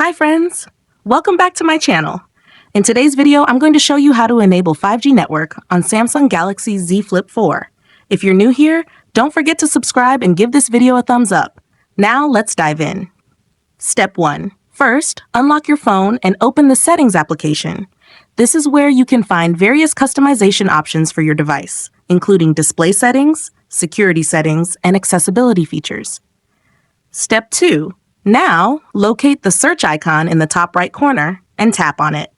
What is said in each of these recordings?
Hi friends! Welcome back to my channel. In today's video, I'm going to show you how to enable 5G network on Samsung Galaxy Z Flip 4. If you're new here, don't forget to subscribe and give this video a thumbs up. Now let's dive in. Step 1. First, unlock your phone and open the Settings application. This is where you can find various customization options for your device, including display settings, security settings, and accessibility features. Step 2. Now, locate the search icon in the top right corner and tap on it.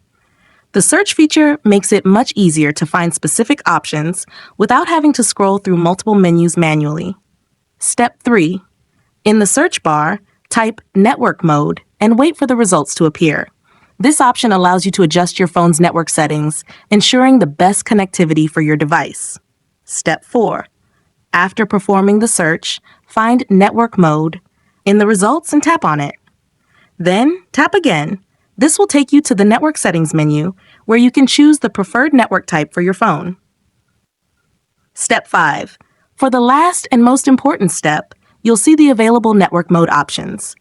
The search feature makes it much easier to find specific options without having to scroll through multiple menus manually. Step 3. In the search bar, type Network Mode and wait for the results to appear. This option allows you to adjust your phone's network settings, ensuring the best connectivity for your device. Step 4. After performing the search, find Network Mode in the results and tap on it. Then, tap again. This will take you to the Network Settings menu, where you can choose the preferred network type for your phone. Step 5. For the last and most important step, you'll see the available network mode options.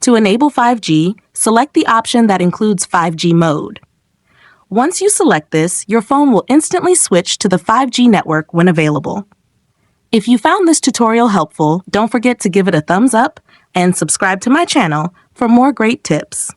To enable 5G, select the option that includes 5G mode. Once you select this, your phone will instantly switch to the 5G network when available. If you found this tutorial helpful, don't forget to give it a thumbs up and subscribe to my channel for more great tips.